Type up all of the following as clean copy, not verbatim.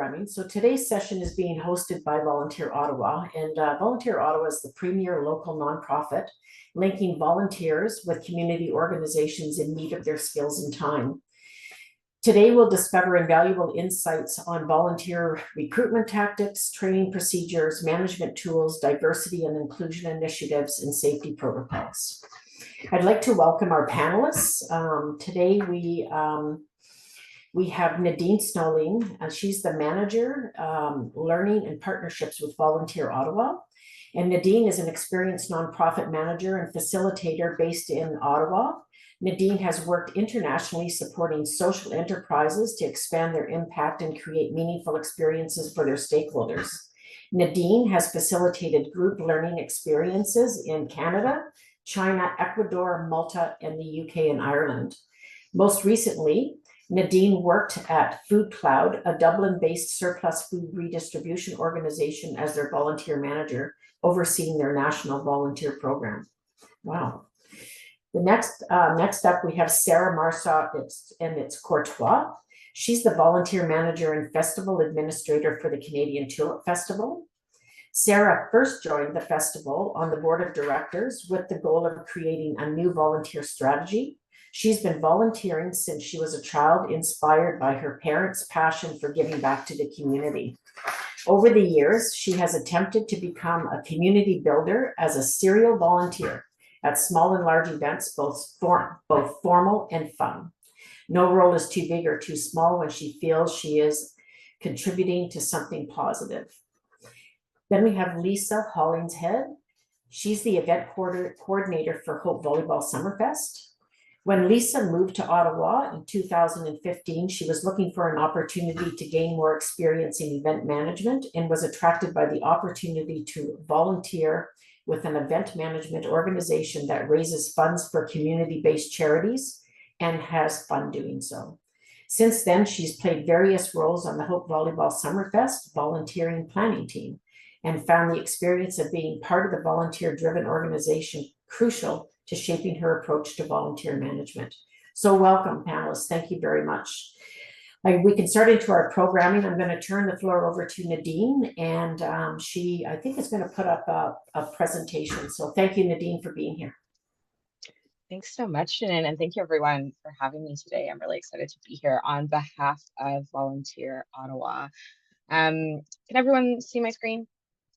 programming. So today's session is being hosted by Volunteer Ottawa, and Volunteer Ottawa is the premier local nonprofit linking volunteers with community organizations in need of their skills and time. Today, we'll discover invaluable insights on volunteer recruitment tactics, training procedures, management tools, diversity and inclusion initiatives, and safety protocols. I'd like to welcome our panelists. Today, we have Nadine Snowling, and she's the manager, learning and partnerships with Volunteer Ottawa. And Nadine is an experienced nonprofit manager and facilitator based in Ottawa. Nadine has worked internationally supporting social enterprises to expand their impact and create meaningful experiences for their stakeholders. Nadine has facilitated group learning experiences in Canada, China, Ecuador, Malta, and the UK and Ireland. Most recently, Nadine worked at Food Cloud, a Dublin-based surplus food redistribution organization, as their volunteer manager, overseeing their national volunteer program. Wow. The next up, we have Sarah Marsaw, and it's Courtois. She's the volunteer manager and festival administrator for the Canadian Tulip Festival. Sarah first joined the festival on the board of directors with the goal of creating a new volunteer strategy. She's been volunteering since she was a child, inspired by her parents' passion for giving back to the community. Over the years, she has attempted to become a community builder as a serial volunteer at small and large events, both formal and fun. No role is too big or too small when she feels she is contributing to something positive. Then we have Lisa Hollingshead. She's the event coordinator for Hope Volleyball Summerfest. When Lisa moved to Ottawa in 2015, she was looking for an opportunity to gain more experience in event management and was attracted by the opportunity to volunteer with an event management organization that raises funds for community-based charities and has fun doing so. Since then, she's played various roles on the Hope Volleyball Summerfest volunteering planning team and found the experience of being part of the volunteer-driven organization crucial to shaping her approach to volunteer management. So welcome, panelists. Thank you very much. We can start into our programming. I'm going to turn the floor over to Nadine, and she, I think, is going to put up a presentation. So thank you, Nadine, for being here. Thanks so much, Shannon, and thank you, everyone, for having me today. I'm really excited to be here on behalf of Volunteer Ottawa. Can everyone see my screen?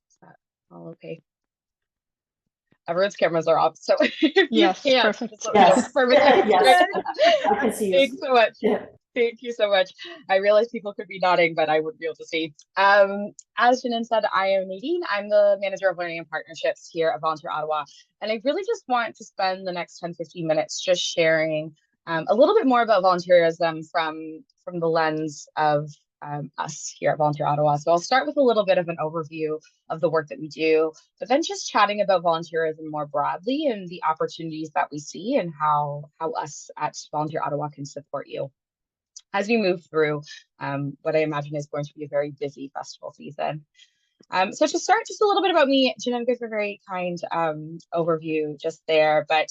Is that all okay? Everyone's cameras are off, so yes, perfect. Yes, perfect. Yes. I can see you. Thanks so much. Yeah. Thank you so much. I realized people could be nodding, but I wouldn't be able to see. As Shannon said, I am Nadine. I'm the manager of learning and partnerships here at Volunteer Ottawa. And I really just want to spend the next 10-15 minutes just sharing a little bit more about volunteerism from the lens of us here at Volunteer Ottawa. So I'll start with a little bit of an overview of the work that we do, but then just chatting about volunteerism more broadly and the opportunities that we see and how us at Volunteer Ottawa can support you as you move through what I imagine is going to be a very busy festival season. So to start, just a little bit about me. Jen gave a very kind overview just there, but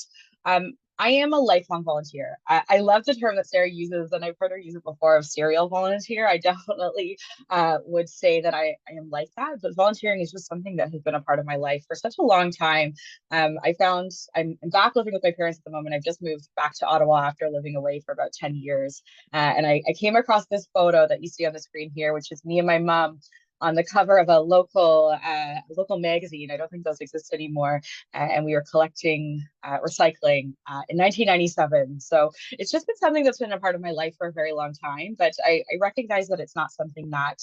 I am a lifelong volunteer. I love the term that Sarah uses, and I've heard her use it before, of serial volunteer. I definitely would say that I am like that, but volunteering is just something that has been a part of my life for such a long time. I'm back living with my parents at the moment. I've just moved back to Ottawa after living away for about 10 years. And I came across this photo that you see on the screen here, which is me and my mom on the cover of a local magazine. I don't think those exist anymore. And we were collecting recycling in 1997. So it's just been something that's been a part of my life for a very long time. But I recognize that it's not something that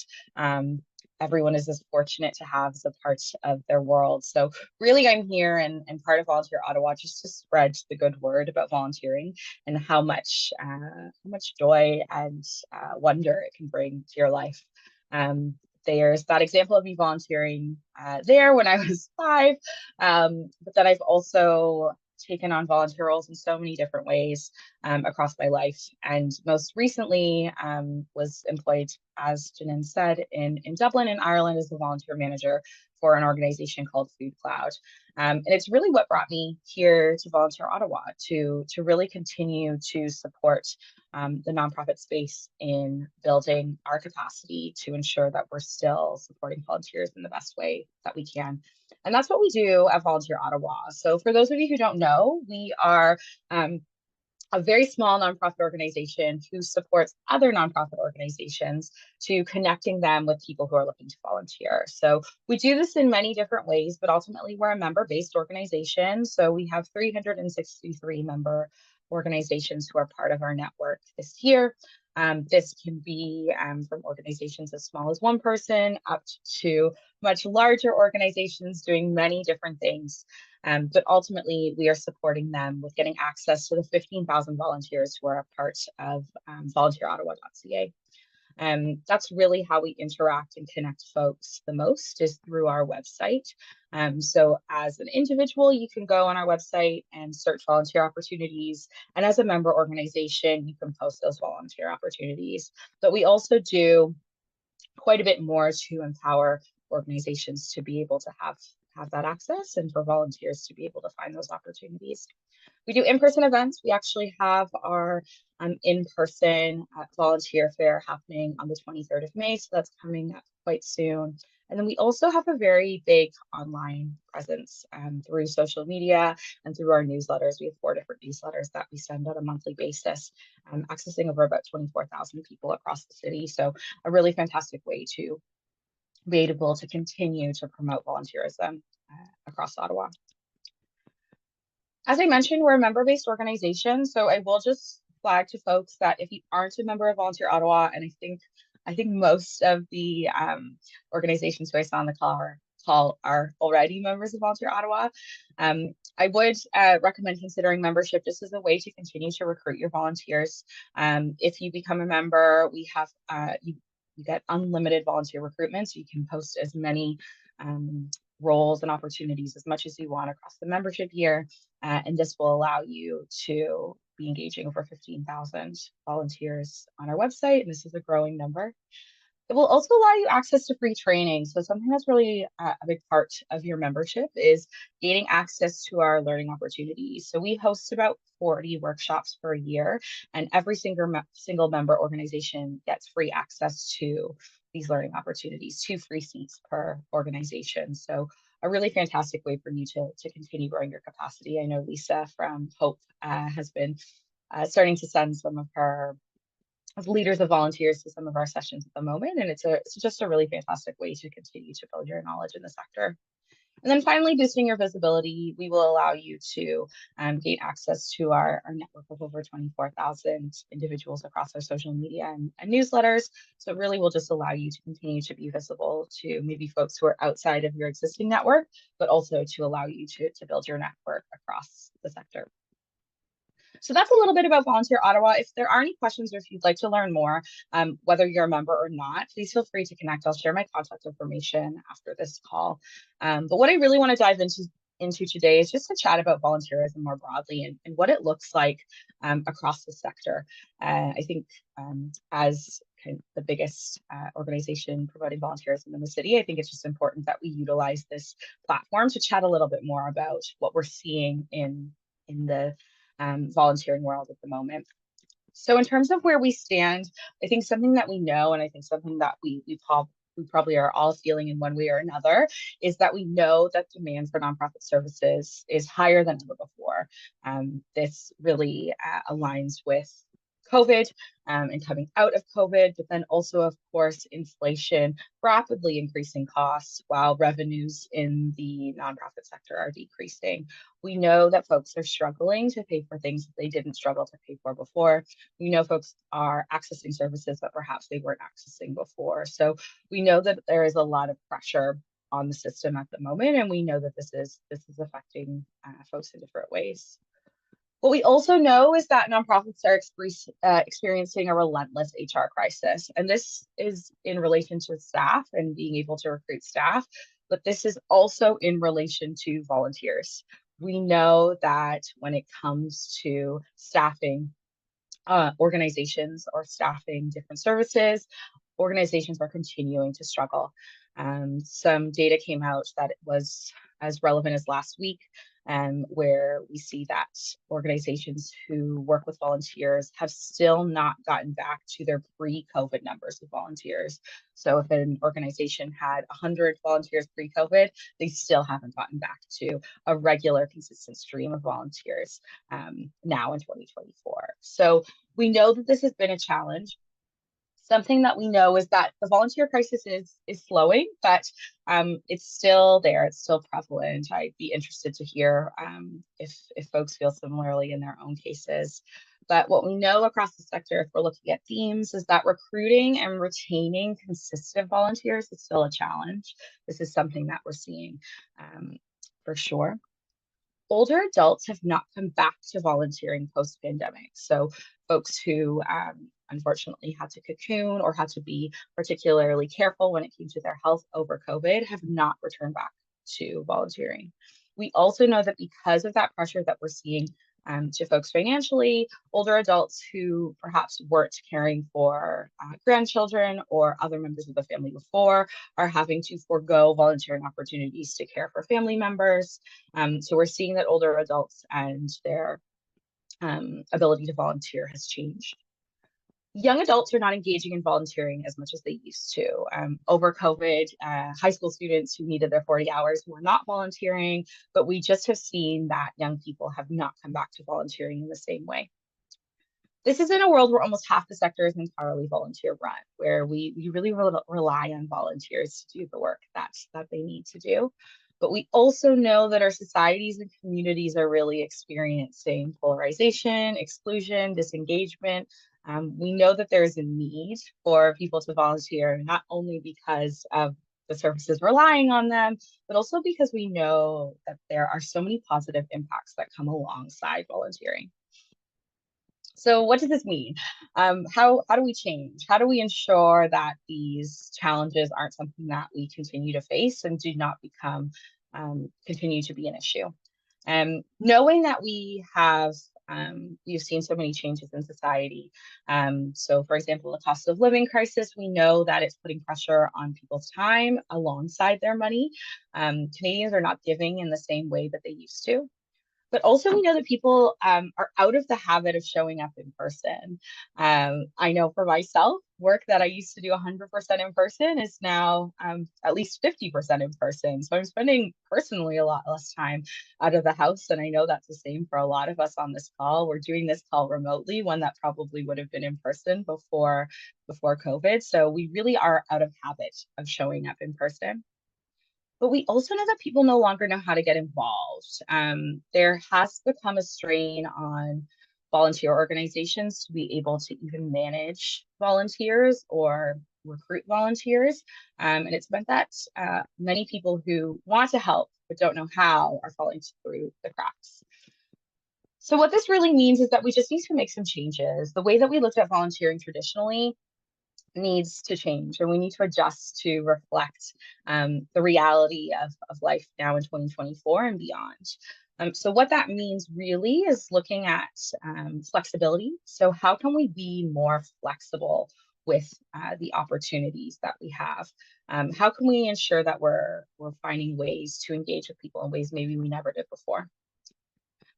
everyone is as fortunate to have as a part of their world. So really, I'm here and part of Volunteer Ottawa just to spread the good word about volunteering and how much joy and wonder it can bring to your life. There's that example of me volunteering there when I was 5, but then I've also taken on volunteer roles in so many different ways across my life, and most recently was employed as Janine said, in Dublin in Ireland as the volunteer manager for an organization called Food Cloud. And it's really what brought me here to Volunteer Ottawa, to really continue to support the nonprofit space in building our capacity to ensure that we're still supporting volunteers in the best way that we can. And that's what we do at Volunteer Ottawa. So for those of you who don't know, we are a very small nonprofit organization who supports other nonprofit organizations to connecting them with people who are looking to volunteer. So we do this in many different ways, but ultimately we're a member-based organization. So we have 363 member organizations who are part of our network this year. This can be from organizations as small as one person up to much larger organizations doing many different things. But ultimately, we are supporting them with getting access to the 15,000 volunteers who are a part of volunteerottawa.ca. That's really how we interact and connect folks the most, is through our website. So as an individual, you can go on our website and search volunteer opportunities. And as a member organization, you can post those volunteer opportunities. But we also do quite a bit more to empower organizations to be able to have that access and for volunteers to be able to find those opportunities. We do in-person events. We actually have our in-person volunteer fair happening on the 23rd of May, so that's coming up quite soon. And then we also have a very big online presence through social media and through our newsletters. We have 4 different newsletters that we send on a monthly basis, accessing over about 24,000 people across the city. So a really fantastic way to be able to continue to promote volunteerism across Ottawa. As I mentioned, we're a member-based organization, so I will just flag to folks that if you aren't a member of Volunteer Ottawa, and I think most of the organizations who I saw on the call are already members of Volunteer Ottawa, I would recommend considering membership just as a way to continue to recruit your volunteers. If you become a member, we have you get unlimited volunteer recruitment, so you can post as many roles and opportunities as much as you want across the membership year. And this will allow you to be engaging over 15,000 volunteers on our website. And this is a growing number. It will also allow you access to free training. So something that's really a big part of your membership is gaining access to our learning opportunities. So we host about 40 workshops per year, and every single member organization gets free access to these learning opportunities, 2 free seats per organization. So a really fantastic way for you to continue growing your capacity. I know Lisa from Hope has been starting to send some of her leaders of volunteers to some of our sessions at the moment, and it's just a really fantastic way to continue to build your knowledge in the sector. And then finally, boosting your visibility, we will allow you to gain access to our network of over 24,000 individuals across our social media and newsletters. So it really will just allow you to continue to be visible to maybe folks who are outside of your existing network, but also to allow you to build your network across the sector. So that's a little bit about Volunteer Ottawa. If there are any questions or if you'd like to learn more, whether you're a member or not, please feel free to connect. I'll share my contact information after this call. But what I really want to dive into today is just to chat about volunteerism more broadly and what it looks like across the sector. I think as kind of the biggest organization promoting volunteerism in the city, I think it's just important that we utilize this platform to chat a little bit more about what we're seeing in the volunteering world at the moment. So in terms of where we stand, I think something that we know, and I think something that we probably are all feeling in one way or another, is that we know that demand for nonprofit services is higher than ever before. This really aligns with COVID and coming out of COVID, but then also, of course, inflation rapidly increasing costs while revenues in the nonprofit sector are decreasing. We know that folks are struggling to pay for things that they didn't struggle to pay for before. We know folks are accessing services that perhaps they weren't accessing before. So we know that there is a lot of pressure on the system at the moment, and we know that this is affecting folks in different ways. What we also know is that nonprofits are experiencing a relentless HR crisis, and this is in relation to staff and being able to recruit staff, but this is also in relation to volunteers. We know that when it comes to staffing organizations or staffing different services, organizations are continuing to struggle. Some data came out that it was as relevant as last week, where we see that organizations who work with volunteers have still not gotten back to their pre-COVID numbers of volunteers. So if an organization had 100 volunteers pre-COVID, they still haven't gotten back to a regular, consistent stream of volunteers now in 2024. So we know that this has been a challenge. Something that we know is that the volunteer crisis is slowing, but it's still there. It's still prevalent. I'd be interested to hear if folks feel similarly in their own cases. But what we know across the sector, if we're looking at themes, is that recruiting and retaining consistent volunteers is still a challenge. This is something that we're seeing for sure. Older adults have not come back to volunteering post-pandemic. So folks who unfortunately had to cocoon or had to be particularly careful when it came to their health over COVID have not returned back to volunteering. We also know that because of that pressure that we're seeing to folks financially, older adults who perhaps weren't caring for grandchildren or other members of the family before are having to forego volunteering opportunities to care for family members. So we're seeing that older adults and their ability to volunteer has changed. Young adults are not engaging in volunteering as much as they used to. Over COVID, high school students who needed their 40 hours were not volunteering, but we just have seen that young people have not come back to volunteering in the same way. This is in a world where almost half the sector is entirely volunteer run, where we really rely on volunteers to do the work that they need to do. But we also know that our societies and communities are really experiencing polarization, exclusion, disengagement. We know that there is a need for people to volunteer, not only because of the services relying on them, but also because we know that there are so many positive impacts that come alongside volunteering. So what does this mean? How do we change? How do we ensure that these challenges aren't something that we continue to face and do not become continue to be an issue? Knowing that we've seen so many changes in society. So for example, the cost of living crisis, we know that it's putting pressure on people's time alongside their money. Canadians are not giving in the same way that they used to. But also we know that people are out of the habit of showing up in person. I know for myself, work that I used to do 100% in person is now at least 50% in person. So I'm spending personally a lot less time out of the house. And I know that's the same for a lot of us on this call. We're doing this call remotely, one that probably would have been in person before COVID. So we really are out of habit of showing up in person. But we also know that people no longer know how to get involved. There has become a strain on volunteer organizations to be able to even manage volunteers or recruit volunteers. And it's meant that many people who want to help but don't know how are falling through the cracks. So what this really means is that we just need to make some changes. The way that we looked at volunteering traditionally needs to change, and we need to adjust to reflect the reality of life now in 2024 and beyond. So what that means really is looking at flexibility. So how can we be more flexible with the opportunities that we have? How can we ensure that we're finding ways to engage with people in ways maybe we never did before?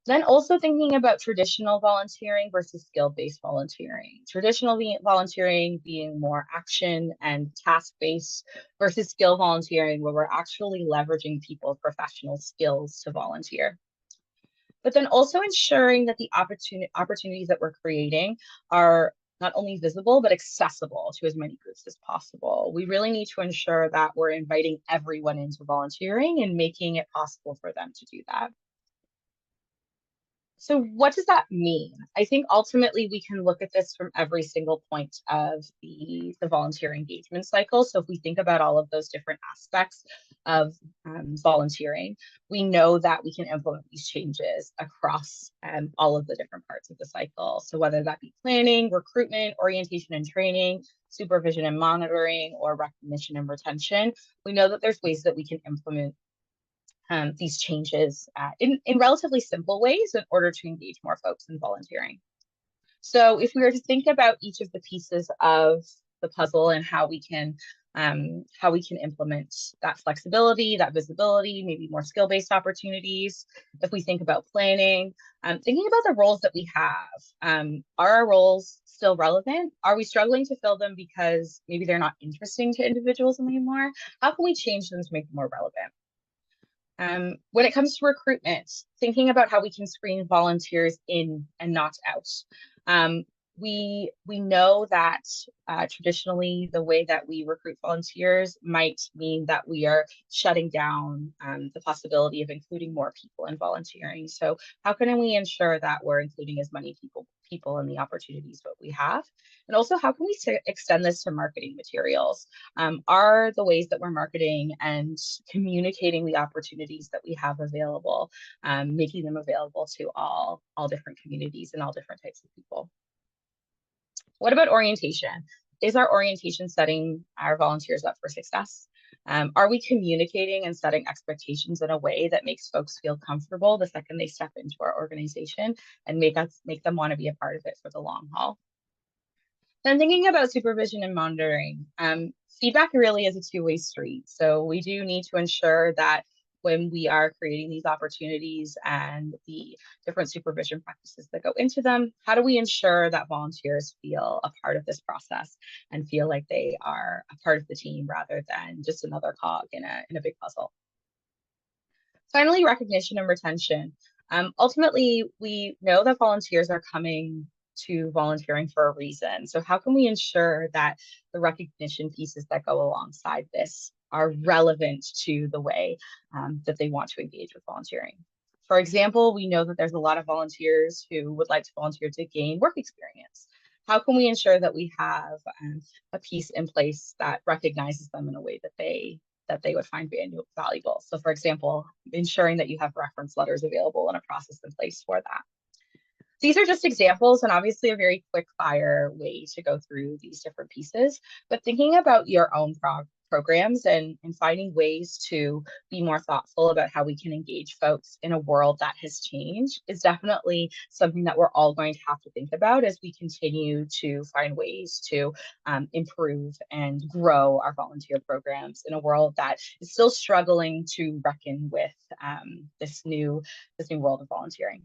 Then also thinking about traditional volunteering versus skill-based volunteering. Traditional volunteering being more action and task-based versus skill volunteering, where we're actually leveraging people's professional skills to volunteer. But then also ensuring that the opportunities that we're creating are not only visible, but accessible to as many groups as possible. We really need to ensure that we're inviting everyone into volunteering and making it possible for them to do that. So what does that mean? I think ultimately we can look at this from every single point of the volunteer engagement cycle. So if we think about all of those different aspects of volunteering, we know that we can implement these changes across all of the different parts of the cycle. So whether that be planning, recruitment, orientation and training, supervision and monitoring, or recognition and retention, we know that there's ways that we can implement these changes in relatively simple ways in order to engage more folks in volunteering. So if we were to think about each of the pieces of the puzzle and how we can implement that flexibility, that visibility, maybe more skill-based opportunities. If we think about planning, thinking about the roles that we have, are our roles still relevant? Are we struggling to fill them because maybe they're not interesting to individuals anymore? How can we change them to make them more relevant? When it comes to recruitment, thinking about how we can screen volunteers in and not out. We know that traditionally the way that we recruit volunteers might mean that we are shutting down the possibility of including more people in volunteering. So how can we ensure that we're including as many people in the opportunities that we have? And also, how can we extend this to marketing materials? Are the ways that we're marketing and communicating the opportunities that we have available, making them available to all different communities and all different types of people? What about orientation? Is our orientation setting our volunteers up for success? Are we communicating and setting expectations in a way that makes folks feel comfortable the second they step into our organization and make them want to be a part of it for the long haul? Then thinking about supervision and monitoring, feedback really is a two-way street. So we do need to ensure that when we are creating these opportunities and the different supervision practices that go into them, how do we ensure that volunteers feel a part of this process and feel like they are a part of the team rather than just another cog in a big puzzle? Finally, recognition and retention. Ultimately, we know that volunteers are coming to volunteering for a reason. So how can we ensure that the recognition pieces that go alongside this are relevant to the way that they want to engage with volunteering? For example, we know that there's a lot of volunteers who would like to volunteer to gain work experience. How can we ensure that we have a piece in place that recognizes them in a way that they would find valuable? So for example, ensuring that you have reference letters available and a process in place for that. These are just examples and obviously a very quick fire way to go through these different pieces, but thinking about your own programs and finding ways to be more thoughtful about how we can engage folks in a world that has changed is definitely something that we're all going to have to think about as we continue to find ways to improve and grow our volunteer programs in a world that is still struggling to reckon with this new world of volunteering.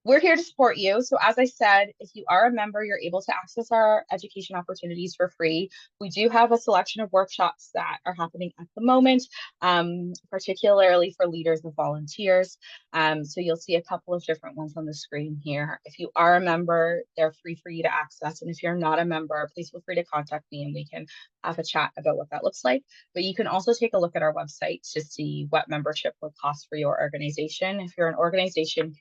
We're here to support you. So as I said, if you are a member, you're able to access our education opportunities for free. We do have a selection of workshops that are happening at the moment, particularly for leaders and volunteers. So you'll see a couple of different ones on the screen here. If you are a member, they're free for you to access. And if you're not a member, please feel free to contact me and we can have a chat about what that looks like. But you can also take a look at our website to see what membership would cost for your organization. If you're an organization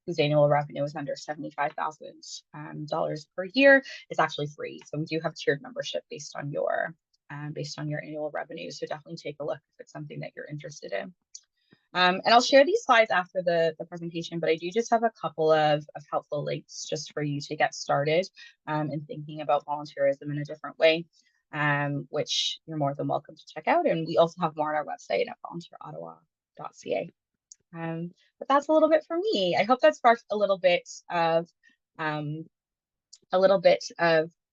whose annual revenue is under $75,000 per year, it's actually free. So we do have tiered membership based on your annual revenue. So definitely take a look if it's something that you're interested in. And I'll share these slides after the presentation, but I do just have a couple of helpful links just for you to get started in thinking about volunteerism in a different way, which you're more than welcome to check out. And we also have more on our website at volunteerottawa.ca. But that's a little bit for me. I hope that sparked a little bit of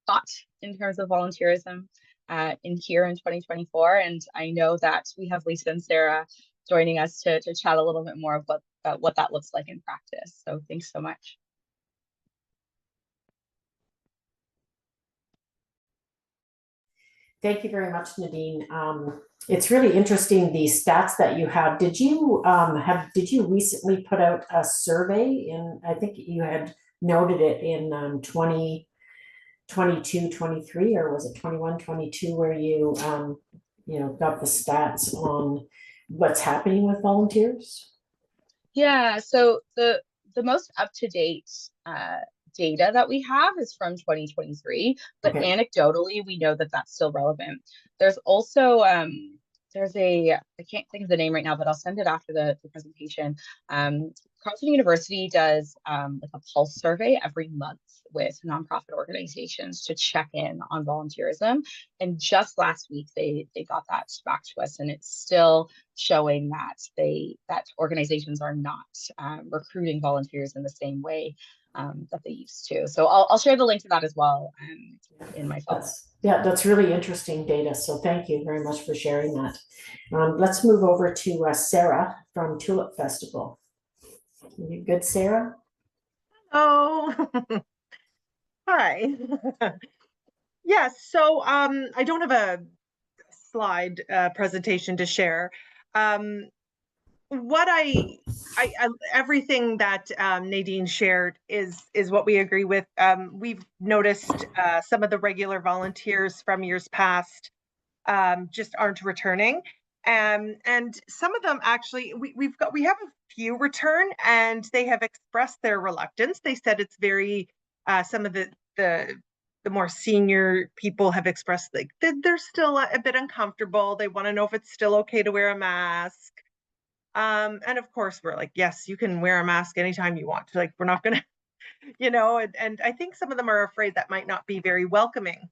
thought in terms of volunteerism in 2024. And I know that we have Lisa and Sarah joining us to chat a little bit more about what that looks like in practice. So thanks so much. Thank you very much, Nadine. It's really interesting, the stats that you have. Did you recently put out a survey in, I think you had noted it in 2022, 23, or was it 21, 22, where you got the stats on what's happening with volunteers? Yeah, so the most up-to-date data that we have is from 2023, but Okay. anecdotally, we know that that's still relevant. There's also, I can't think of the name right now, but I'll send it after the presentation. Carleton University does like a pulse survey every month with nonprofit organizations to check in on volunteerism. And just last week, they got that back to us, and it's still showing that organizations are not recruiting volunteers in the same way that they use too. So I'll share the link to that as well in my phone. That's really interesting data. So thank you very much for sharing that. Let's move over to Sarah from Tulip Festival. You good, Sarah? Oh, hi. Yes, so I don't have a slide presentation to share. What I everything that Nadine shared is what we agree with. We've noticed some of the regular volunteers from years past just aren't returning. And some of them actually, we have a few return, and they have expressed their reluctance. They said it's very, some of the more senior people have expressed like they're still a bit uncomfortable. They want to know if it's still okay to wear a mask. And of course we're like, yes, you can wear a mask anytime you want. Like, we're not gonna, and I think some of them are afraid that might not be very welcoming.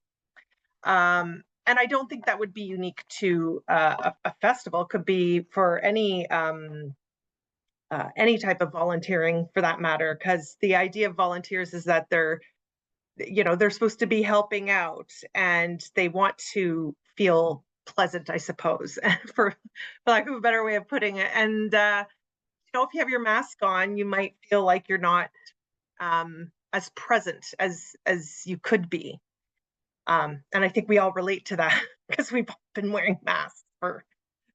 And I don't think that would be unique to a festival. It could be for any type of volunteering, for that matter, because the idea of volunteers is that they're supposed to be helping out, and they want to feel pleasant, I suppose, for lack of a better way of putting it. And if you have your mask on, you might feel like you're not as present as you could be. And I think we all relate to that because we've been wearing masks for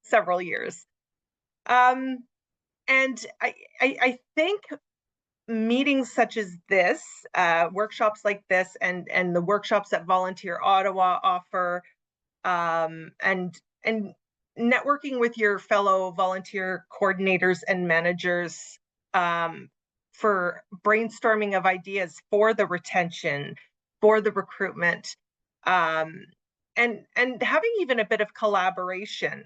several years. And I think meetings such as this, workshops like this, and the workshops that Volunteer Ottawa offer, and networking with your fellow volunteer coordinators and managers for brainstorming of ideas for the retention, for the recruitment, and having even a bit of collaboration.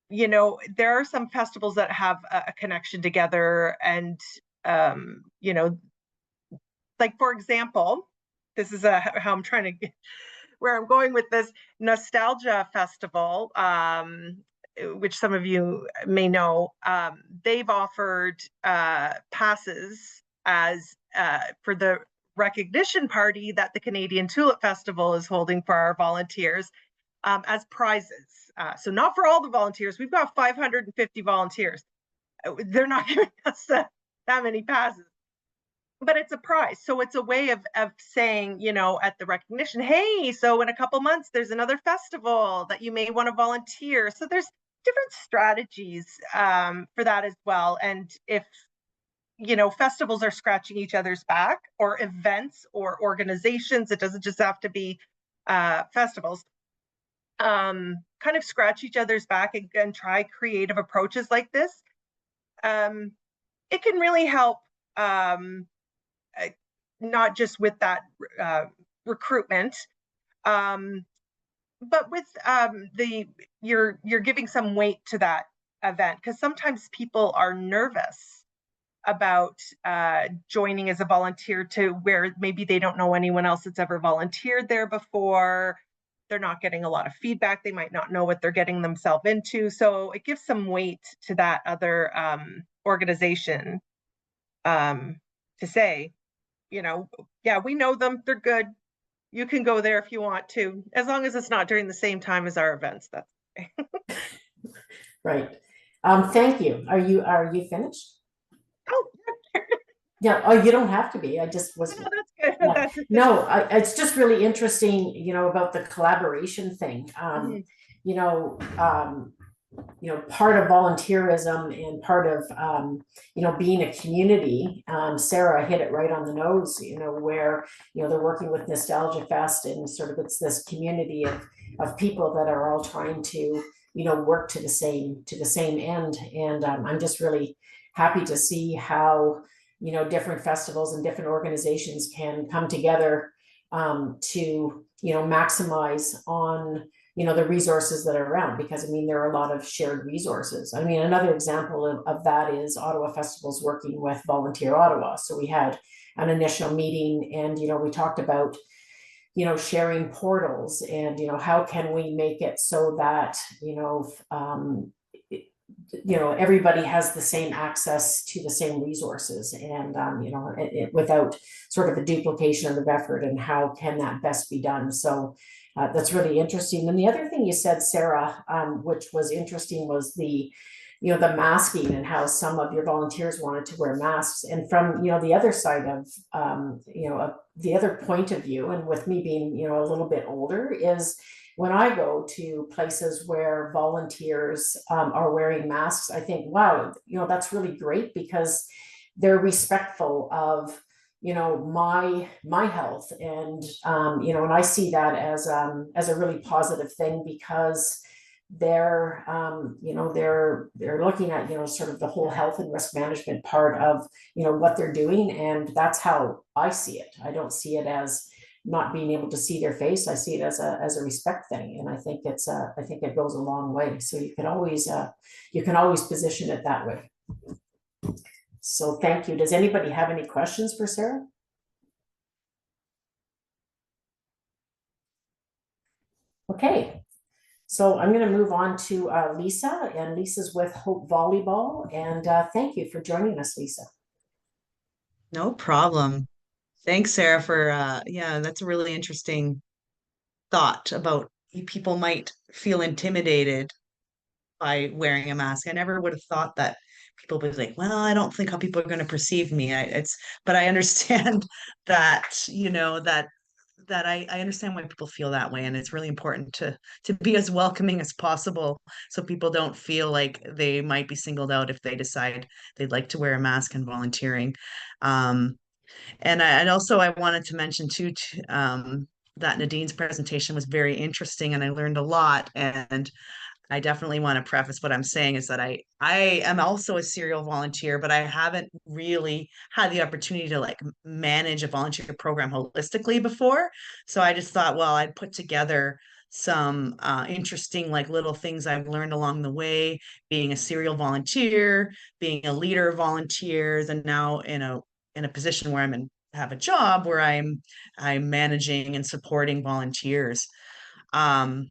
There are some festivals that have a connection together, and like, for example, this is how I'm trying to get where I'm going with this. Nostalgia Festival, which some of you may know, they've offered passes as for the recognition party that the Canadian Tulip Festival is holding for our volunteers, as prizes. So not for all the volunteers. We've got 550 volunteers. They're not giving us that many passes, but it's a prize. So it's a way of saying, at the recognition, hey, so in a couple months, there's another festival that you may want to volunteer. So there's different strategies for that as well. And if, festivals are scratching each other's back, or events or organizations, it doesn't just have to be festivals, kind of scratch each other's back and try creative approaches like this, it can really help, not just with that recruitment, but with you're giving some weight to that event, because sometimes people are nervous about joining as a volunteer to where maybe they don't know anyone else that's ever volunteered there before. They're not getting a lot of feedback. They might not know what they're getting themselves into. So it gives some weight to that other organization to say, yeah, we know them. They're good. You can go there if you want to, as long as it's not during the same time as our events. That's okay. Right. Thank you. Are you finished? Oh, yeah. Oh, you don't have to be. I just was. No, that's good. Yeah. That's No, it's just really interesting, about the collaboration thing. Part of volunteerism and part of, being a community. Sarah hit it right on the nose, where, they're working with Nostalgia Fest, and sort of it's this community of people that are all trying to, work to the same end. And I'm just really happy to see how, different festivals and different organizations can come together to, maximize on, the resources that are around, because there are a lot of shared resources. Another example of that is Ottawa Festivals working with Volunteer Ottawa. So we had an initial meeting, and, we talked about, sharing portals, and, how can we make it so that, everybody has the same access to the same resources, and without sort of a duplication of effort, and how can that best be done. So that's really interesting. And the other thing you said, Sarah, which was interesting, was the masking, and how some of your volunteers wanted to wear masks. And from the other side of the other point of view, and with me being a little bit older, is when I go to places where volunteers are wearing masks, I think, wow, that's really great, because they're respectful of my health, and I see that as a really positive thing, because they're looking at sort of the whole health and risk management part of what they're doing, and that's how I see it. I don't see it as not being able to see their face. I see it as a respect thing, and I think it goes a long way. So you can always position it that way. So thank you. Does anybody have any questions for Sarah? Okay, so I'm going to move on to Lisa, and Lisa's with Hope Volleyball, and thank you for joining us, Lisa. No problem. Thanks, Sarah, for yeah, that's a really interesting thought about people might feel intimidated by wearing a mask. I never would have thought that people would be like, well, I don't think how people are going to perceive me. But I understand that, I understand why people feel that way. And it's really important to be as welcoming as possible, so people don't feel like they might be singled out if they decide they'd like to wear a mask and volunteering. Um, and also I wanted to mention too, that Nadine's presentation was very interesting, and I learned a lot. And I definitely want to preface what I'm saying is that I am also a serial volunteer, but I haven't really had the opportunity to like manage a volunteer program holistically before. So I just thought, well, I'd put together some interesting like little things I've learned along the way, being a serial volunteer, being a leader of volunteers, and now in a position where have a job where I'm managing and supporting volunteers. Um,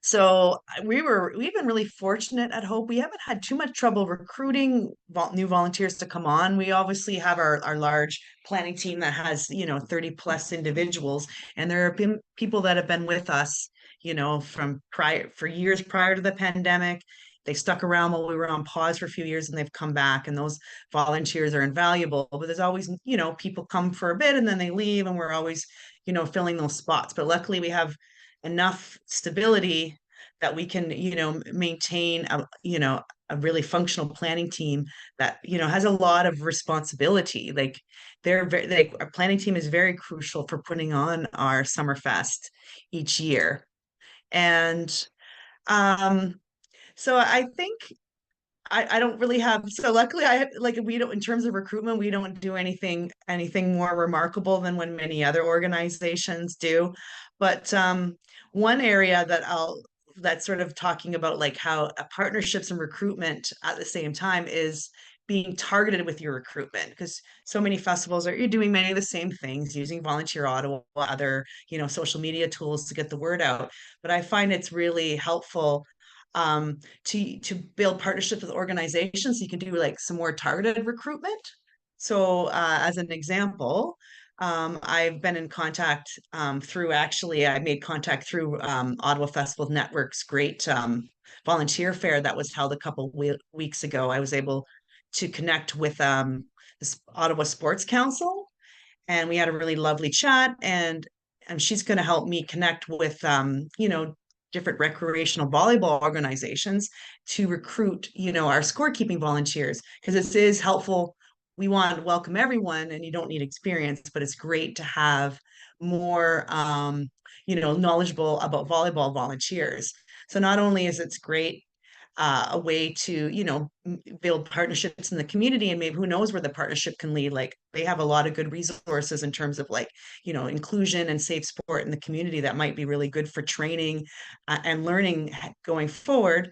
so we've been really fortunate at Hope. We haven't had too much trouble recruiting new volunteers to come on. We obviously have our large planning team that has 30 plus individuals, and there have been people that have been with us for years prior to the pandemic. They stuck around while we were on pause for a few years, and they've come back, and those volunteers are invaluable. But there's always people come for a bit and then they leave, and we're always filling those spots. But luckily we have enough stability that we can maintain a really functional planning team that has a lot of responsibility. Like our planning team is very crucial for putting on our Summerfest each year. And so I think I don't really have, so luckily we don't, in terms of recruitment, we don't do anything more remarkable than when many other organizations do. But one area that's sort of talking about like how partnerships and recruitment at the same time is being targeted with your recruitment, because so many festivals you're doing many of the same things, using Volunteer Ottawa, other social media tools to get the word out. But I find it's really helpful to build partnerships with organizations so you can do like some more targeted recruitment. So as an example, I've been in contact I made contact through Ottawa Festival Network's great volunteer fair that was held a couple weeks ago. I was able to connect with this Ottawa Sports Council, and we had a really lovely chat, and she's going to help me connect with different recreational volleyball organizations to recruit our scorekeeping volunteers, because this is helpful. We want to welcome everyone, and you don't need experience, but it's great to have more knowledgeable about volleyball volunteers. So not only is it great a way to build partnerships in the community, and maybe who knows where the partnership can lead. Like they have a lot of good resources in terms of like inclusion and safe sport in the community that might be really good for training and learning going forward.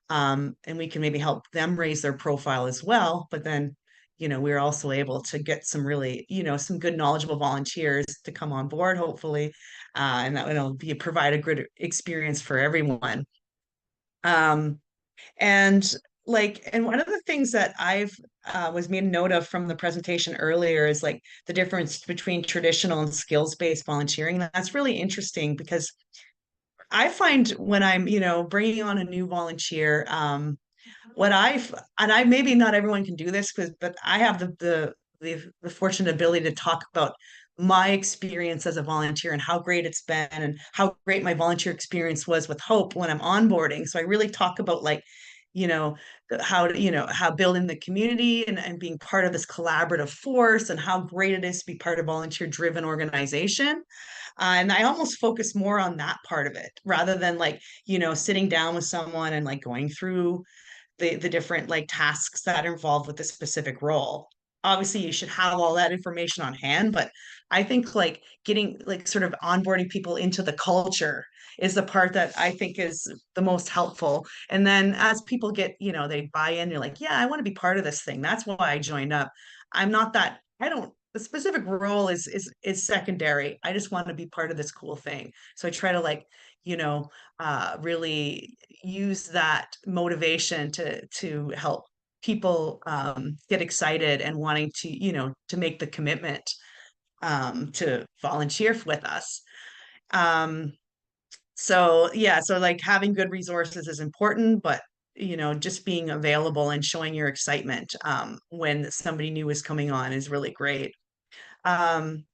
And we can maybe help them raise their profile as well. But then we're also able to get some really some good knowledgeable volunteers to come on board, hopefully, and that will provide a good experience for everyone. And like, and one of the things that I've was made a note of from the presentation earlier is like the difference between traditional and skills-based volunteering. That's really interesting because I find when I'm, bringing on a new volunteer, what I've, and I, maybe not everyone can do this, but I have the fortunate ability to talk about my experience as a volunteer and how great it's been and how great my volunteer experience was with Hope when I'm onboarding. So I really talk about like, you know, how building the community and being part of this collaborative force and how great it is to be part of volunteer driven organization. And I almost focus more on that part of it rather than like, sitting down with someone and like going through the different like tasks that are involved with the specific role. Obviously, you should have all that information on hand, but I think like getting like sort of onboarding people into the culture is the part that I think is the most helpful. And then as people get, they buy in, you're like, yeah, I want to be part of this thing. That's why I joined up. I'm not that, I don't, the specific role is secondary. I just want to be part of this cool thing. So I try to like, really use that motivation to help people get excited and wanting to to make the commitment to volunteer with us. So yeah, so like having good resources is important, but just being available and showing your excitement when somebody new is coming on is really great. um,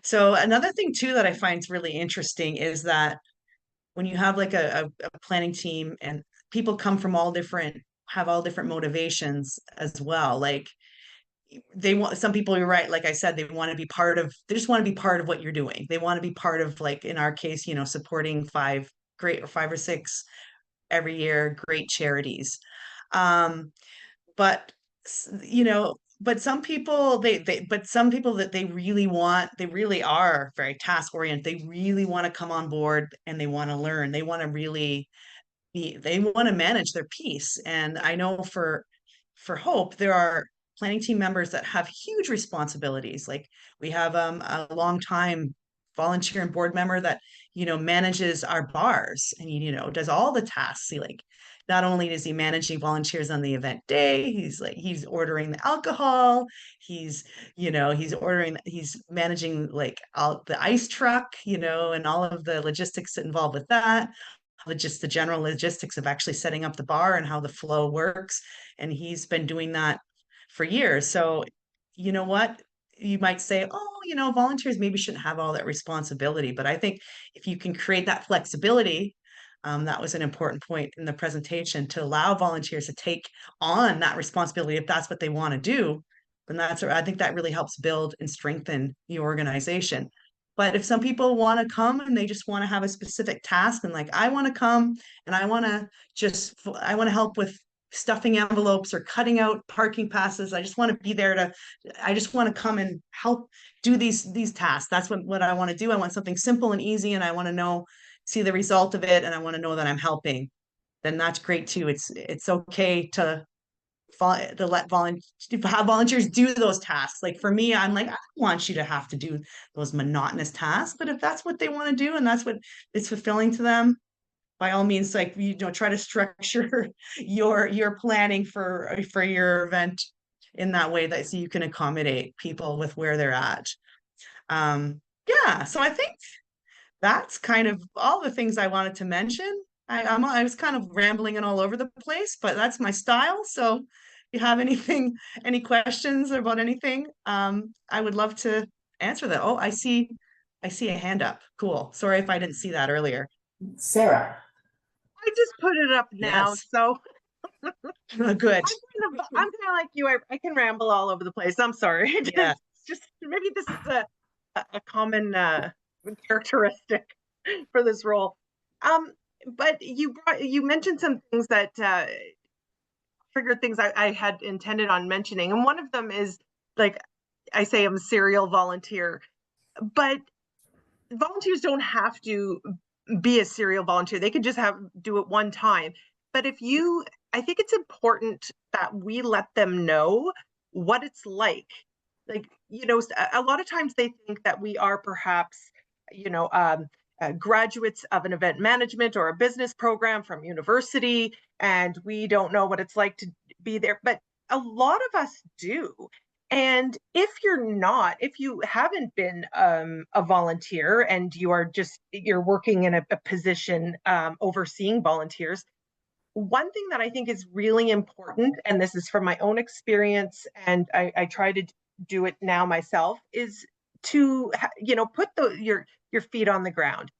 so another thing too that I find is really interesting is that when you have like a planning team and people come from have all different motivations as well. Like they want, some people, you're right, like I said, they just want to be part of what you're doing. They want to be part of, like in our case, supporting five or six every year great charities. um but but some people some people that they really are very task oriented. They really want to come on board and they want to learn. They want to really they want to manage their piece. And I know for Hope, there are planning team members that have huge responsibilities. Like we have a long time volunteer and board member that manages our bars and does all the tasks. He like not only is he managing volunteers on the event day, he's ordering the alcohol, he's managing like all the ice truck, and all of the logistics involved with that, just the general logistics of actually setting up the bar and how the flow works. And he's been doing that for years. So, you know what? You might say, oh, volunteers maybe shouldn't have all that responsibility. But I think if you can create that flexibility, that was an important point in the presentation, to allow volunteers to take on that responsibility if that's what they want to do. Then I think that really helps build and strengthen the organization. But if some people want to come and they just want to have a specific task, and like, I want to come and I want to help with stuffing envelopes or cutting out parking passes. I just want to be there I just want to come and help do these tasks. That's what I want to do. I want something simple and easy, and I want to see the result of it, and I want to know that I'm helping. Then that's great too. It's okay to have volunteers do those tasks. Like for me, I'm like, I don't want you to have to do those monotonous tasks, but if that's what they want to do and that's what is fulfilling to them, by all means, like try to structure your planning for your event in that way, that so you can accommodate people with where they're at. Yeah, so I think that's kind of all the things I wanted to mention. I was kind of rambling and all over the place, but that's my style. So if you have any questions about anything, I would love to answer that. Oh, I see a hand up. Cool. Sorry if I didn't see that earlier. Sarah. I just put it up now, Yes. so Good. I'm kind of like you. I can ramble all over the place. I'm sorry. Yeah. Just maybe this is a common characteristic for this role. But you mentioned some things that triggered things I had intended on mentioning, and one of them is, like I say, I'm a serial volunteer, but volunteers don't have to be a serial volunteer. They could just do it one time. But I think it's important that we let them know what it's like. Like, a lot of times they think that we are perhaps, graduates of an event management or a business program from university, and we don't know what it's like to be there. But a lot of us do. And if you haven't been a volunteer and you're working in a position overseeing volunteers, one thing that I think is really important, and this is from my own experience, and I try to do it now myself, is to put your feet on the ground.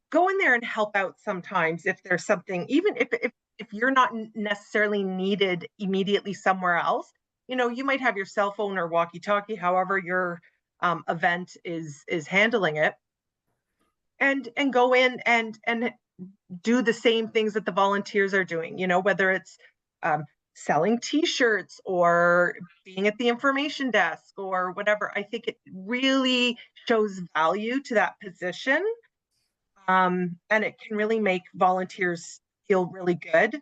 Go in there and help out sometimes if there's something, even if you're not necessarily needed immediately somewhere else. You might have your cell phone or walkie-talkie, however your event is handling it, and go in and do the same things that the volunteers are doing, whether it's selling t-shirts or being at the information desk or whatever. I think it really shows value to that position. And it can really make volunteers feel really good.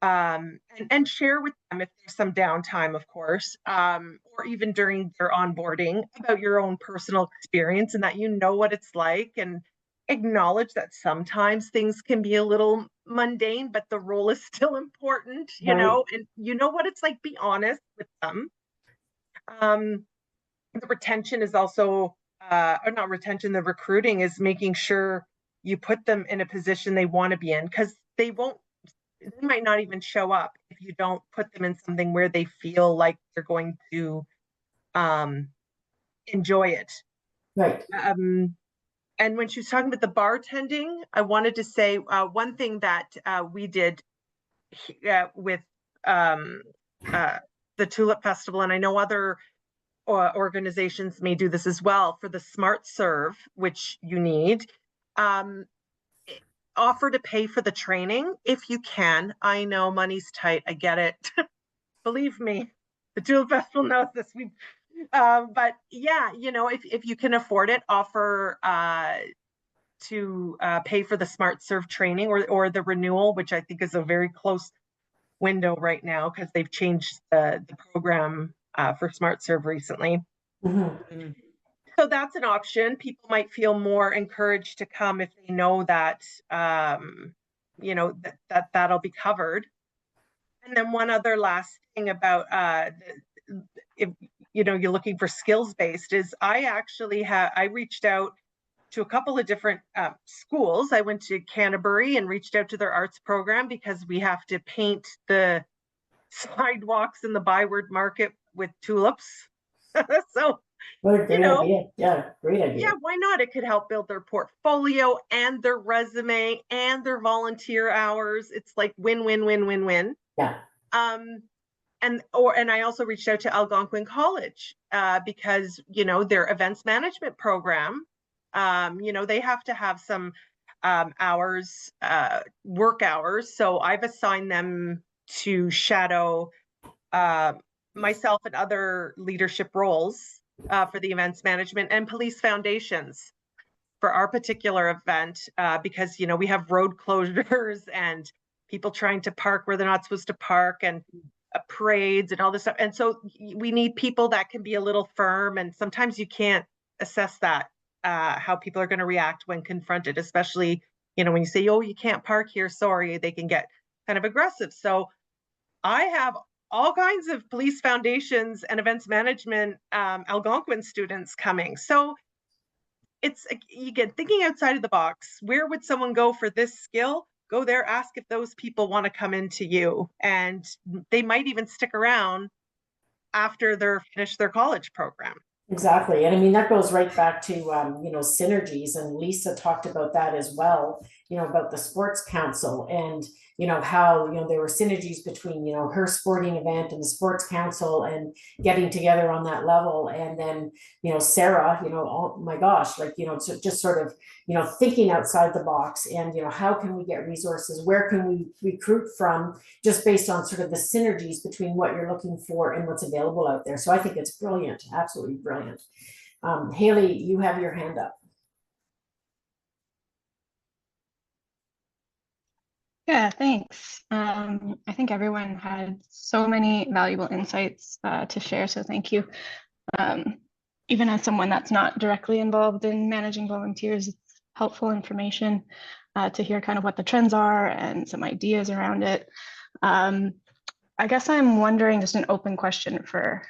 And share with them if there's some downtime, of course, or even during their onboarding, about your own personal experience and that what it's like, and acknowledge that sometimes things can be a little mundane, but the role is still important, Right. And what it's like. Be honest with them. The retention is also, or not retention, the recruiting is making sure you put them in a position they want to be in, because they might not even show up if you don't put them in something where they feel like they're going to enjoy it. Right. And when she was talking about the bartending, I wanted to say one thing that we did with the Tulip Festival, and I know other organizations may do this as well, for the Smart Serve, which you need, offer to pay for the training if you can. I know money's tight, I get it. Believe me, the Tulip Festival knows this. But yeah, if you can afford it, offer to pay for the Smart Serve training or the renewal, which I think is a very close window right now because they've changed the program for Smart Serve recently. Mm-hmm. So that's an option. People might feel more encouraged to come if they know that that'll be covered. And then one other last thing about if you're looking for skills based, is I reached out to a couple of different schools. I went to Canterbury and reached out to their arts program because we have to paint the sidewalks in the Byward Market with tulips. So What a great idea. Yeah, great idea. yeah, why not? It could help build their portfolio and their resume and their volunteer hours. It's like win, win, win, win, win. Yeah. And I also reached out to Algonquin College because their events management program, they have to have some hours, work hours. So I've assigned them to shadow myself and other leadership roles for the events management and police foundations for our particular event, because we have road closures and people trying to park where they're not supposed to park, and parades and all this stuff. And so we need people that can be a little firm, and sometimes you can't assess that, how people are going to react when confronted, especially when you say, oh, you can't park here, sorry, they can get kind of aggressive. So I have all kinds of police foundations and events management Algonquin students coming. So it's, again, thinking outside of the box. Where would someone go for this skill? Go there, ask if those people want to come into you, and they might even stick around after they're finished their college program. Exactly. And I mean, that goes right back to, synergies. And Lisa talked about that as well, about the sports council and, how, there were synergies between, her sporting event and the sports council and getting together on that level. And then, Sarah, oh my gosh, so just sort of, thinking outside the box and, how can we get resources? Where can we recruit from, just based on sort of the synergies between what you're looking for and what's available out there. So I think it's brilliant, absolutely brilliant. Haley, you have your hand up. Yeah, thanks. I think everyone had so many valuable insights to share, so thank you. Even as someone that's not directly involved in managing volunteers, it's helpful information to hear kind of what the trends are and some ideas around it. I guess I'm wondering, just an open question for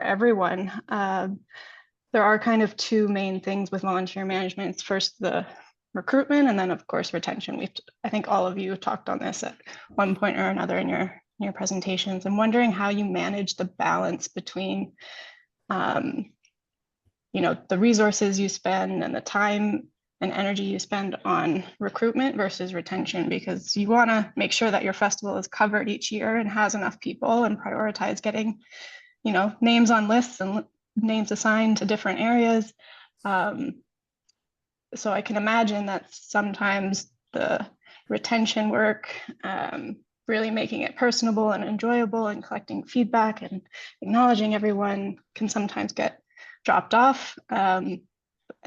everyone. There are kind of two main things with volunteer management. It's first the recruitment, and then of course retention. I think all of you talked on this at one point or another in your presentations. I'm wondering how you manage the balance between you know, the resources you spend and the time and energy you spend on recruitment versus retention, because you want to make sure that your festival is covered each year and has enough people, and prioritize getting, you know, names on lists and names assigned to different areas. So I can imagine that sometimes the retention work, really making it personable and enjoyable and collecting feedback and acknowledging everyone, can sometimes get dropped off.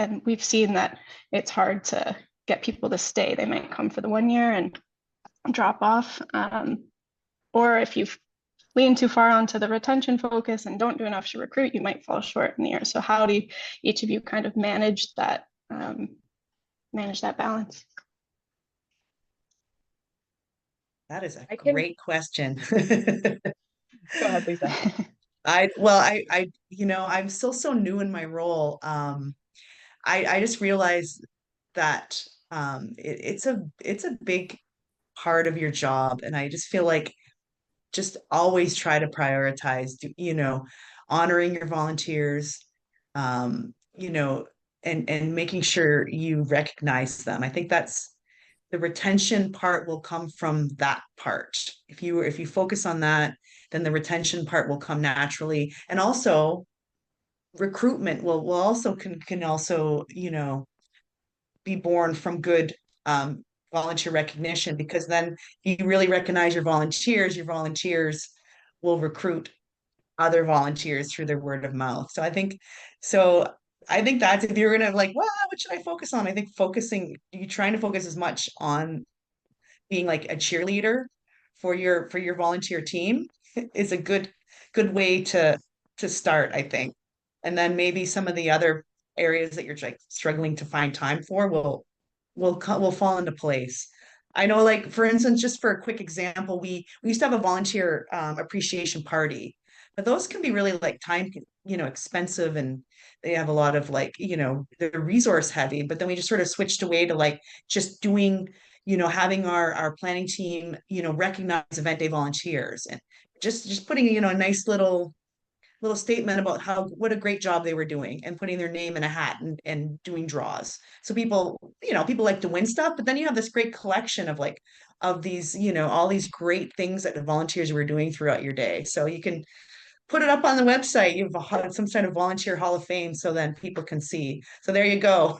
And we've seen that it's hard to get people to stay. They might come for the 1 year and drop off. Or if you lean too far onto the retention focus and don't do enough to recruit, you might fall short in the year. So how do each of you kind of manage that balance? That is a I can- great question. Go ahead, Lisa. You know, I'm still so new in my role. I just realized that it's a big part of your job, and I just feel like just always try to prioritize, you know, honoring your volunteers, you know, and making sure you recognize them. I think that's the retention part will come from that part. If you focus on that, then the retention part will come naturally. And also recruitment will also can also, you know, be born from good volunteer recognition, because then if you really recognize your volunteers will recruit other volunteers through their word of mouth. I think that's, if you're gonna like, well, what should I focus on? I think you're trying to focus as much on being like a cheerleader for your volunteer team is a good way to start, I think. And then maybe some of the other areas that you're like struggling to find time for will fall into place. I know, like, for instance, just for a quick example, we used to have a volunteer appreciation party, but those can be really like time, you know, expensive, and they have a lot of like, you know, they're resource heavy. But then we just sort of switched away to like just doing, you know, having our planning team, you know, recognize event day volunteers, and just putting, you know, a nice little statement about what a great job they were doing, and putting their name in a hat and doing draws. So people, you know, people like to win stuff, but then you have this great collection of like of these, you know, all these great things that the volunteers were doing throughout your day. So you can put it up on the website. You have some sort of volunteer hall of fame, so then people can see. So there you go.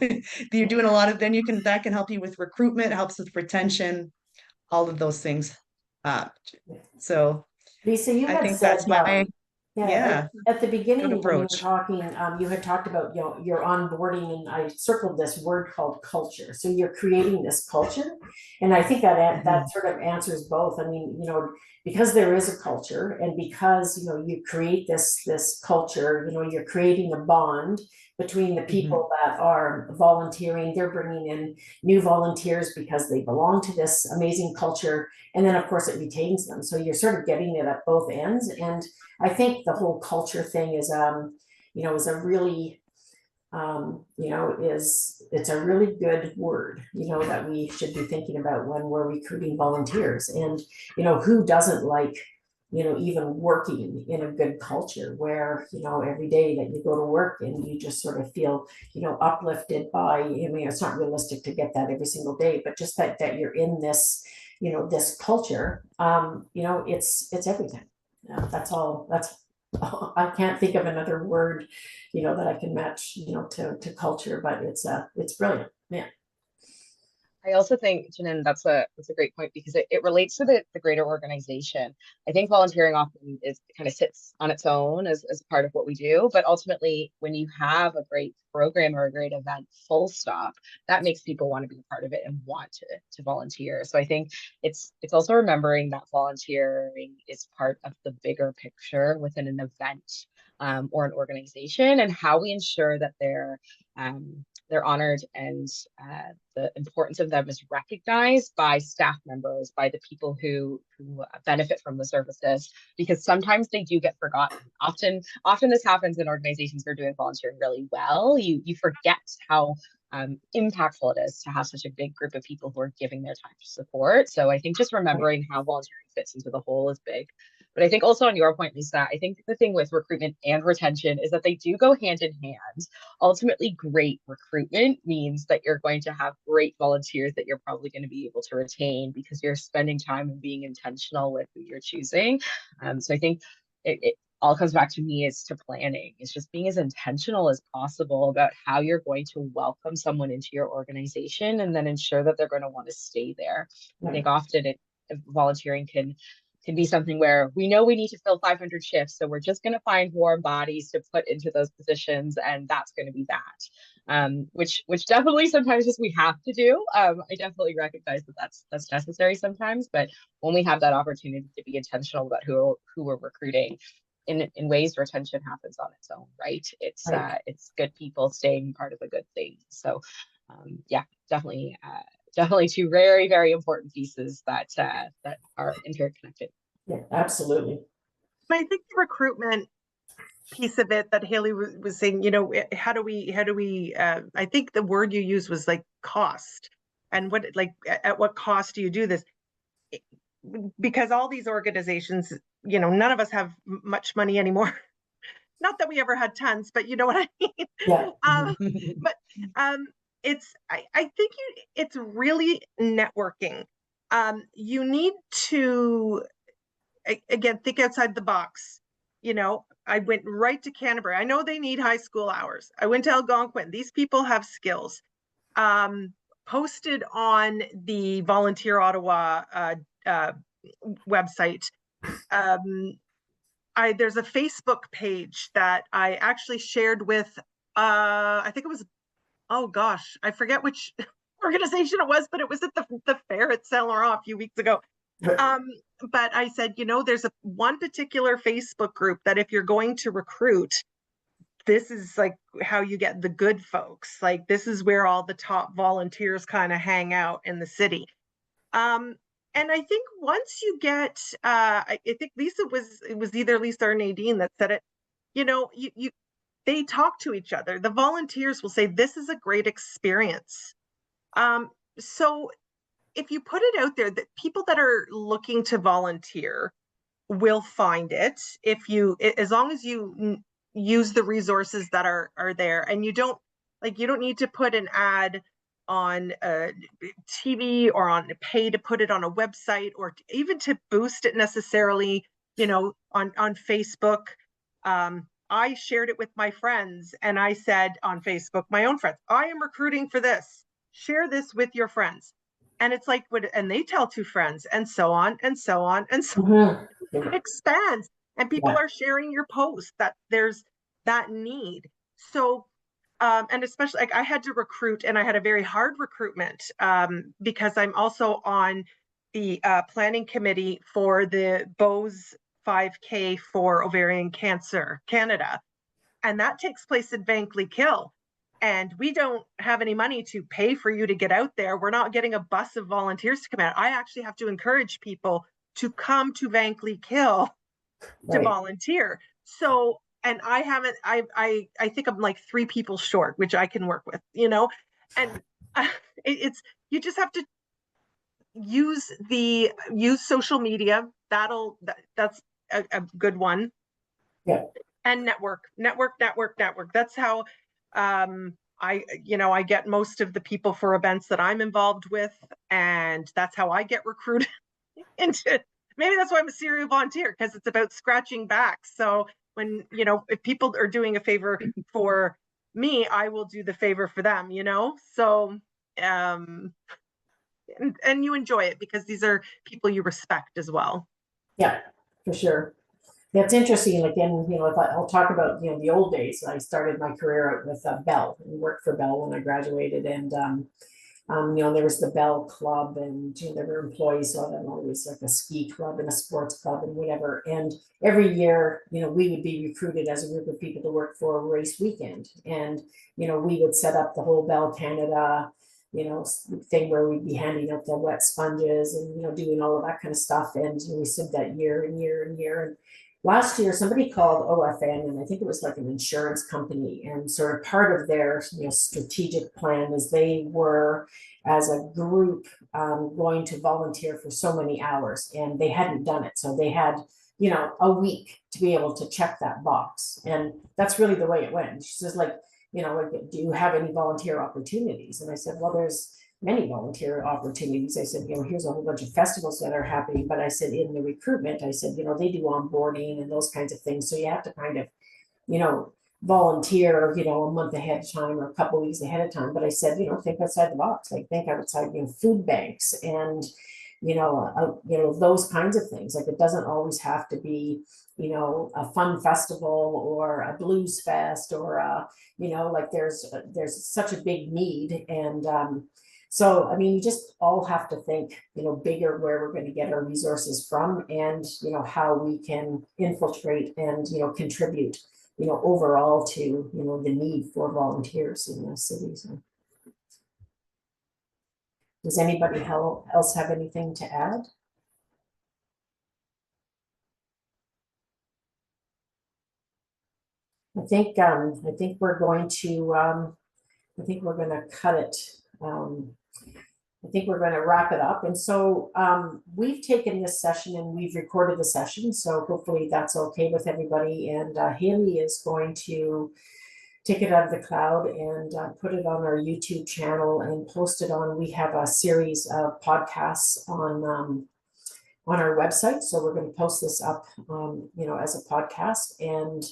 You're doing a lot of, then that can help you with recruitment, helps with retention, all of those things. So Lisa, you I had think said, that's my, yeah, at the beginning, when you were approach. talking, you had talked about, you know, your onboarding, and I circled this word called culture. So you're creating this culture, and I think that sort of answers both. I mean, you know, because there is a culture, and because, you know, you create this culture, you know, you're creating a bond between the people that are volunteering. They're bringing in new volunteers because they belong to this amazing culture, and then of course it retains them. So you're sort of getting it at both ends. And I think the whole culture thing is, you know, is a really, you know, it's a really good word, you know, that we should be thinking about when we're recruiting volunteers. And, you know, who doesn't like, you know, even working in a good culture where, you know, every day that you go to work and you just sort of feel, you know, uplifted by, I mean, it's not realistic to get that every single day, but just that you're in this, you know, this culture, you know, it's everything. That's all. I can't think of another word, you know, that I can match, you know, to culture, but it's brilliant. Yeah. I also think, Janine, that's a great point, because it relates to the greater organization. I think volunteering often kind of sits on its own as part of what we do, but ultimately when you have a great program or a great event, full stop, that makes people want to be a part of it and want to volunteer. So I think it's also remembering that volunteering is part of the bigger picture within an event or an organization, and how we ensure that they're they're honored, and the importance of them is recognized by staff members, by the people who benefit from the services, because sometimes they do get forgotten. Often this happens in organizations that are doing volunteering really well. You forget how impactful it is to have such a big group of people who are giving their time to support. So I think just remembering how volunteering fits into the whole is big. But I think also on your point, Lisa, I think the thing with recruitment and retention is that they do go hand in hand. Ultimately, great recruitment means that you're going to have great volunteers that you're probably going to be able to retain because you're spending time and being intentional with who you're choosing. So I think it all comes back to me is to planning. It's just being as intentional as possible about how you're going to welcome someone into your organization and then ensure that they're going to want to stay there. I think often volunteering can be something where we know we need to fill 500 shifts, so we're just going to find warm bodies to put into those positions, and that's going to be that. Which definitely sometimes just we have to do. I definitely recognize that that's necessary sometimes, but when we have that opportunity to be intentional about who we're recruiting, in ways retention happens on its own, right? It's good people staying part of a good thing. So yeah, definitely two very, very important pieces that are interconnected. Yeah, absolutely. I think the recruitment piece of it that Haley was saying, how do we I think the word you used was like cost, and at what cost do you do this? Because all these organizations, none of us have much money anymore. Not that we ever had tons, but you know what I mean? Yeah. But I think it's really networking. You need to, again, think outside the box. I went right to Canterbury. I know they need high school hours. I went to Algonquin. These people have skills. Posted on the Volunteer Ottawa website. There's a Facebook page that I actually shared with, I think it was, oh gosh, I forget which organization it was, but it was at the fair at Saint Laurent a few weeks ago. But I said, there's one particular Facebook group that if you're going to recruit, this is like how you get the good folks. Like, this is where all the top volunteers kind of hang out in the city. And I think once you get, I think it was either Lisa or Nadine that said it, they talk to each other. The volunteers will say, this is a great experience. So if you put it out there, that people that are looking to volunteer will find it as long as you use the resources that are there, and you don't need to put an ad on TV or on pay to put it on a website, or even to boost it necessarily, on Facebook. I shared it with my friends, and I said on Facebook, my own friends, I am recruiting for this. Share this with your friends. And it's like, and they tell two friends, and so on, and so on, and so on. It expands, and people are sharing your post that there's that need. So, and especially, like, I had to recruit, and I had a very hard recruitment because I'm also on the planning committee for the Bose 5K for ovarian cancer Canada, and that takes place in Vankleek-Hill. And we don't have any money to pay for you to get out there. We're not getting a bus of volunteers to come out. I actually have to encourage people to come to Vankleek-Hill to volunteer. So, and I think I'm like 3 people short, which I can work with, and you just have to use social media. That's a good one. Yeah. And network. That's how I get most of the people for events that I'm involved with, and that's how I get recruited into. Maybe that's why I'm a serial volunteer, because it's about scratching back. So when, if people are doing a favor for me, I will do the favor for them, so and you enjoy it because these are people you respect as well. Yeah, for sure. Yeah, it's interesting. Again, if I'll talk about, the old days. I started my career out with Bell and worked for Bell when I graduated. And, There was the Bell Club, and there were employees, so then always like a ski club and a sports club and whatever. And every year, we would be recruited as a group of people to work for a race weekend. And, we would set up the whole Bell Canada, thing where we'd be handing out the wet sponges and, doing all of that kind of stuff. And we said that year and year and year. And last year, somebody called OFN, and I think it was like an insurance company, and sort of part of their strategic plan is they were, as a group, going to volunteer for so many hours, and they hadn't done it. So they had, a week to be able to check that box. And that's really the way it went. She says, like, do you have any volunteer opportunities? And I said, well, there's many volunteer opportunities. I said, here's a whole bunch of festivals that are happening. But I said, in the recruitment, I said, they do onboarding and those kinds of things. So you have to kind of, volunteer, a month ahead of time or a couple of weeks ahead of time. But I said, think outside the box, like think outside, food banks and, those kinds of things. Like it doesn't always have to be, a fun festival or a blues fest or like there's such a big need. And so, you just all have to think, bigger where we're going to get our resources from and, how we can infiltrate and, contribute, overall to, the need for volunteers in the city. So. Does anybody else have anything to add? I think we're going to cut it. I think we're going to wrap it up. And so we've taken this session and we've recorded the session. So hopefully that's okay with everybody. And Haley is going to take it out of the cloud and put it on our YouTube channel and post it on. We have a series of podcasts on our website. So we're going to post this up, as a podcast, and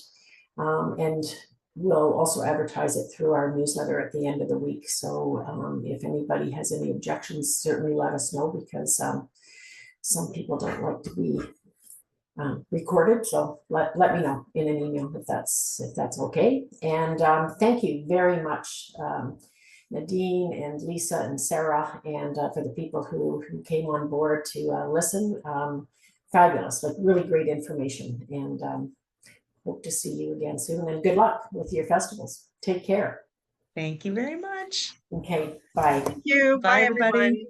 we'll also advertise it through our newsletter at the end of the week. So if anybody has any objections, certainly let us know, because some people don't like to be recorded. So let me know in an email if that's okay. And thank you very much, Nadine and Lisa and Sarah, and for the people who came on board to listen. Fabulous, like really great information, and hope to see you again soon, and good luck with your festivals. Take care. Thank you very much. Okay, bye. Thank you. Bye, everybody. Everyone.